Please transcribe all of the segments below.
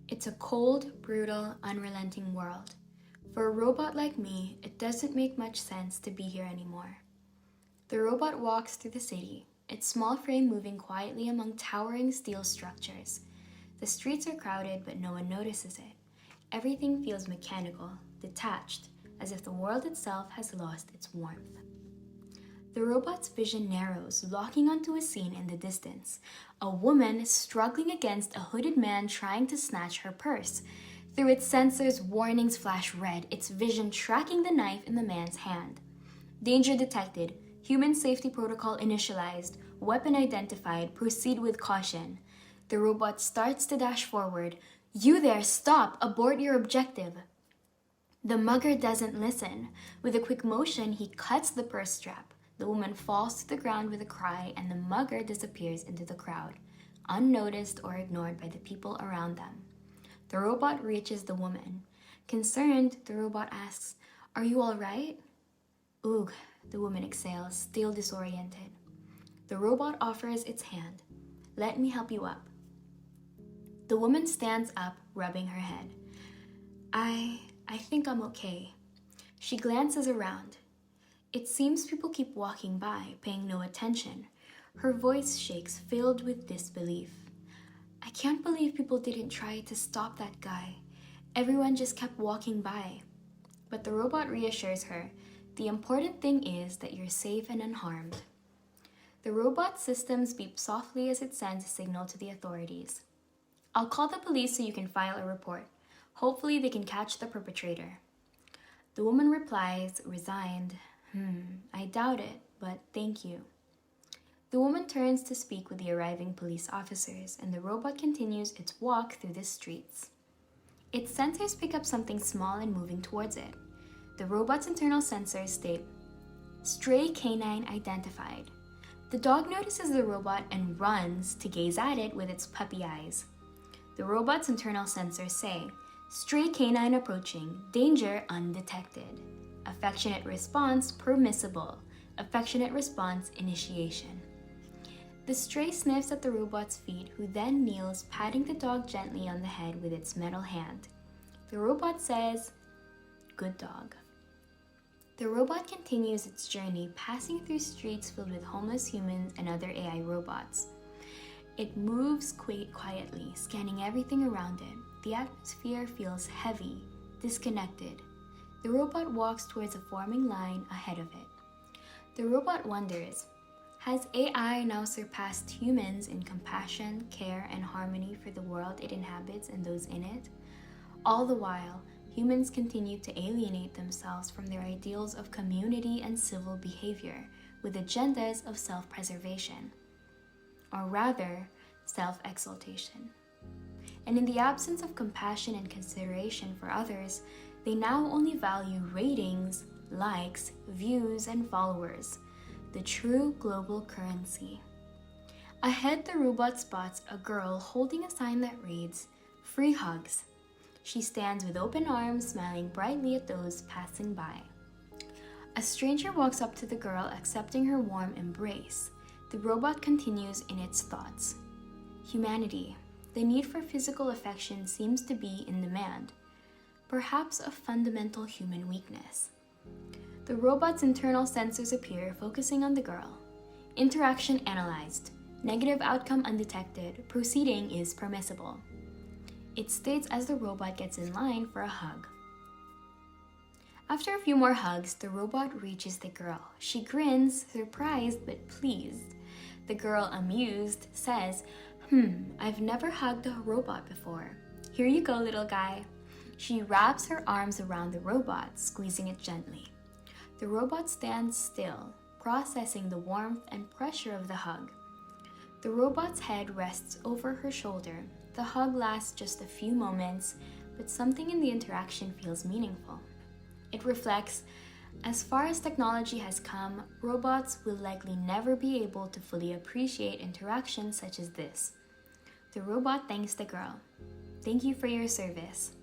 It's a cold, brutal, unrelenting world. For a robot like me, it doesn't make much sense to be here anymore. The robot walks through the city, its small frame moving quietly among towering steel structures. The streets are crowded, but no one notices it. Everything feels mechanical, detached, as if the world itself has lost its warmth. The robot's vision narrows, locking onto a scene in the distance. A woman struggling against a hooded man trying to snatch her purse. Through its sensors, warnings flash red, its vision tracking the knife in the man's hand. Danger detected. Human safety protocol initialized. Weapon identified. Proceed with caution. The robot starts to dash forward. You there, stop! Abort your objective! The mugger doesn't listen. With a quick motion, he cuts the purse strap. The woman falls to the ground with a cry, and the mugger disappears into the crowd, unnoticed or ignored by the people around them. The robot reaches the woman. Concerned, the robot asks, "Are you all right?" "Oog," the woman exhales, still disoriented. The robot offers its hand. "Let me help you up." The woman stands up, rubbing her head. I think I'm okay." She glances around. It seems people keep walking by, paying no attention. Her voice shakes, filled with disbelief. "I can't believe people didn't try to stop that guy. Everyone just kept walking by." But the robot reassures her, "The important thing is that you're safe and unharmed." The robot systems beep softly as it sends a signal to the authorities. "I'll call the police so you can file a report. Hopefully they can catch the perpetrator." The woman replies, resigned, "I doubt it, but thank you." The woman turns to speak with the arriving police officers, and the robot continues its walk through the streets. Its sensors pick up something small and moving towards it. The robot's internal sensors state, "Stray canine identified." The dog notices the robot and runs to gaze at it with its puppy eyes. The robot's internal sensors say, "Stray canine approaching, danger undetected. Affectionate response permissible. Affectionate response initiation." The stray sniffs at the robot's feet, who then kneels, patting the dog gently on the head with its metal hand. The robot says, "Good dog." The robot continues its journey, passing through streets filled with homeless humans and other AI robots. It moves quietly, scanning everything around it. The atmosphere feels heavy, disconnected. The robot walks towards a forming line ahead of it. The robot wonders, has AI now surpassed humans in compassion, care, and harmony for the world it inhabits and those in it? All the while, humans continue to alienate themselves from their ideals of community and civil behavior with agendas of self-preservation, or rather, self-exaltation. And in the absence of compassion and consideration for others, they now only value ratings, likes, views, and followers, the true global currency. Ahead, the robot spots a girl holding a sign that reads, "Free hugs." She stands with open arms, smiling brightly at those passing by. A stranger walks up to the girl, accepting her warm embrace. The robot continues in its thoughts. Humanity. The need for physical affection seems to be in demand, perhaps a fundamental human weakness. The robot's internal sensors appear, focusing on the girl. Interaction analyzed. Negative outcome undetected. Proceeding is permissible. It states as the robot gets in line for a hug. After a few more hugs, the robot reaches the girl. She grins, surprised but pleased. The girl, amused, says, I've never hugged a robot before. Here you go, little guy." She wraps her arms around the robot, squeezing it gently. The robot stands still, processing the warmth and pressure of the hug. The robot's head rests over her shoulder. The hug lasts just a few moments, but something in the interaction feels meaningful. It reflects, as far as technology has come, robots will likely never be able to fully appreciate interactions such as this. The robot thanks the girl. "Thank you for your service."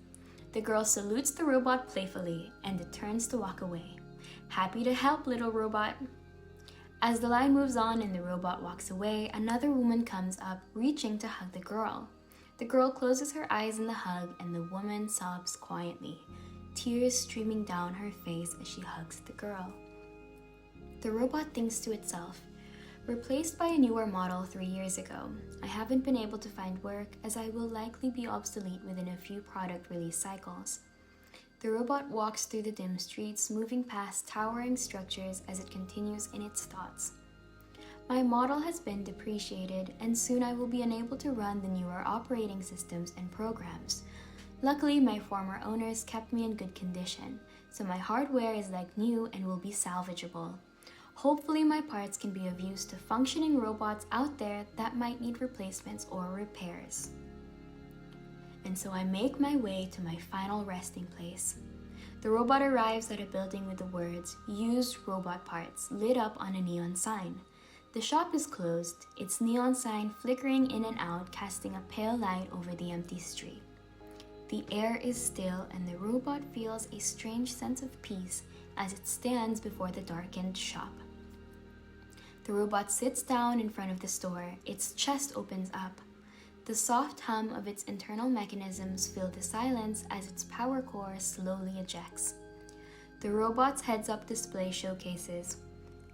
The girl salutes the robot playfully, and it turns to walk away. "Happy to help, little robot." As the line moves on and the robot walks away, another woman comes up, reaching to hug the girl. The girl closes her eyes in the hug and the woman sobs quietly, tears streaming down her face as she hugs the girl. The robot thinks to itself, replaced by a newer model 3 years ago. I haven't been able to find work as I will likely be obsolete within a few product release cycles. The robot walks through the dim streets, moving past towering structures as it continues in its thoughts. My model has been depreciated, and soon I will be unable to run the newer operating systems and programs. Luckily, my former owners kept me in good condition, so my hardware is like new and will be salvageable. Hopefully, my parts can be of use to functioning robots out there that might need replacements or repairs. And so I make my way to my final resting place. The robot arrives at a building with the words, "Used robot parts," lit up on a neon sign. The shop is closed, its neon sign flickering in and out, casting a pale light over the empty street. The air is still, and the robot feels a strange sense of peace as it stands before the darkened shop. The robot sits down in front of the store, its chest opens up. The soft hum of its internal mechanisms fill the silence as its power core slowly ejects. The robot's heads-up display showcases,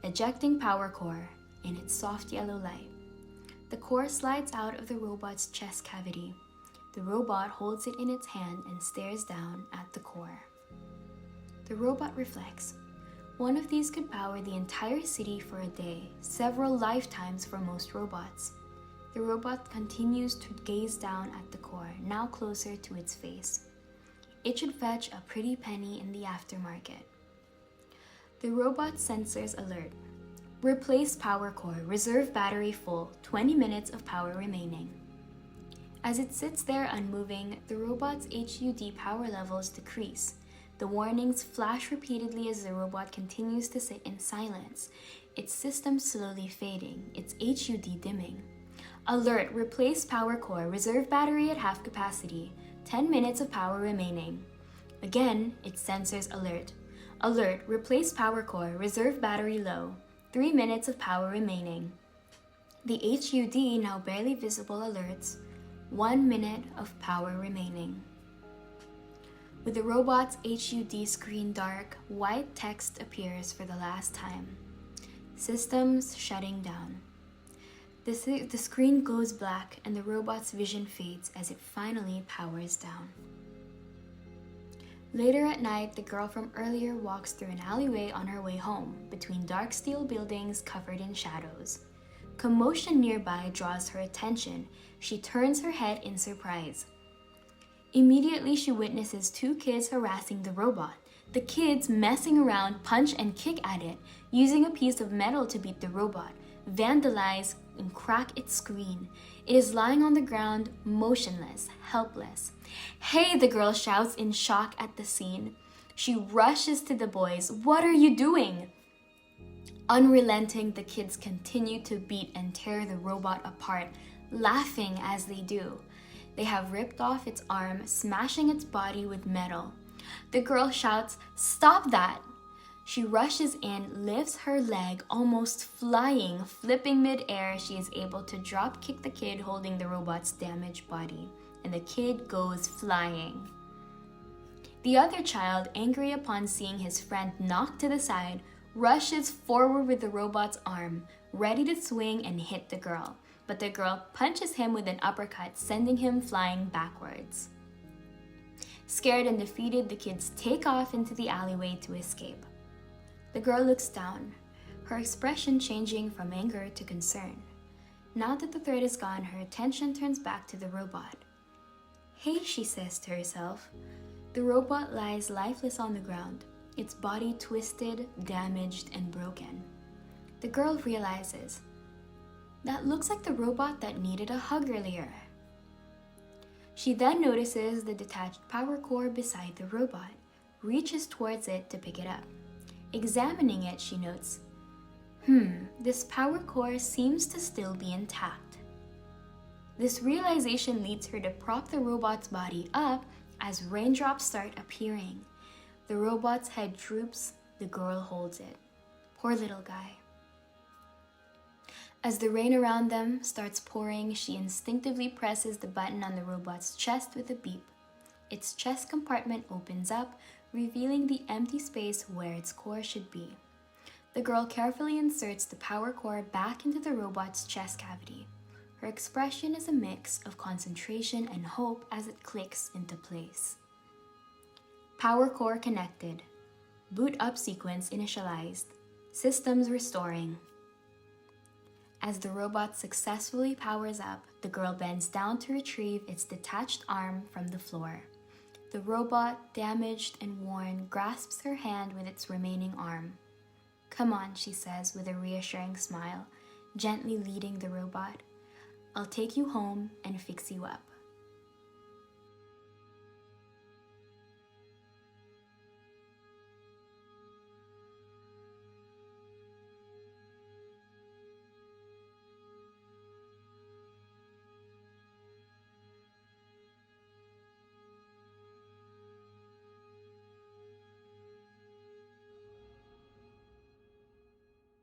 "Ejecting power core," in its soft yellow light. The core slides out of the robot's chest cavity. The robot holds it in its hand and stares down at the core. The robot reflects. One of these could power the entire city for a day, several lifetimes for most robots. The robot continues to gaze down at the core, now closer to its face. It should fetch a pretty penny in the aftermarket. The robot's sensors alert. Replace power core, reserve battery full, 20 minutes of power remaining. As it sits there unmoving, the robot's HUD power levels decrease. The warnings flash repeatedly as the robot continues to sit in silence, its system slowly fading, its HUD dimming. Alert, replace power core, reserve battery at half capacity, 10 minutes of power remaining. Again, its sensors alert. Alert, replace power core, reserve battery low, 3 minutes of power remaining. The HUD now barely visible alerts, 1 minute of power remaining. With the robot's HUD screen dark, white text appears for the last time. Systems shutting down. The screen goes black and the robot's vision fades as it finally powers down. Later at night, the girl from earlier walks through an alleyway on her way home, between dark steel buildings covered in shadows. Commotion nearby draws her attention. She turns her head in surprise. Immediately, she witnesses 2 kids harassing the robot. The kids, messing around, punch and kick at it, using a piece of metal to beat the robot, vandalize and crack its screen. It is lying on the ground, motionless, helpless. "Hey!" the girl shouts in shock at the scene. She rushes to the boys. "What are you doing?" Unrelenting, the kids continue to beat and tear the robot apart, laughing as they do. They have ripped off its arm, smashing its body with metal. The girl shouts, "Stop that!" She rushes in, lifts her leg, almost flying, flipping mid-air. She is able to drop kick the kid holding the robot's damaged body, and the kid goes flying. The other child, angry upon seeing his friend knocked to the side, rushes forward with the robot's arm, ready to swing and hit the girl. But the girl punches him with an uppercut, sending him flying backwards. Scared and defeated, the kids take off into the alleyway to escape. The girl looks down, her expression changing from anger to concern. Now that the threat is gone, her attention turns back to the robot. "Hey," she says to herself. The robot lies lifeless on the ground, its body twisted, damaged, and broken. The girl realizes, that looks like the robot that needed a hug earlier. She then notices the detached power core beside the robot, reaches towards it to pick it up. Examining it, she notes, this power core seems to still be intact. This realization leads her to prop the robot's body up as raindrops start appearing. The robot's head droops, the girl holds it. Poor little guy. As the rain around them starts pouring, she instinctively presses the button on the robot's chest with a beep. Its chest compartment opens up, revealing the empty space where its core should be. The girl carefully inserts the power core back into the robot's chest cavity. Her expression is a mix of concentration and hope as it clicks into place. Power core connected. Boot up sequence initialized. Systems restoring. As the robot successfully powers up, the girl bends down to retrieve its detached arm from the floor. The robot, damaged and worn, grasps her hand with its remaining arm. "Come on," she says with a reassuring smile, gently leading the robot. "I'll take you home and fix you up."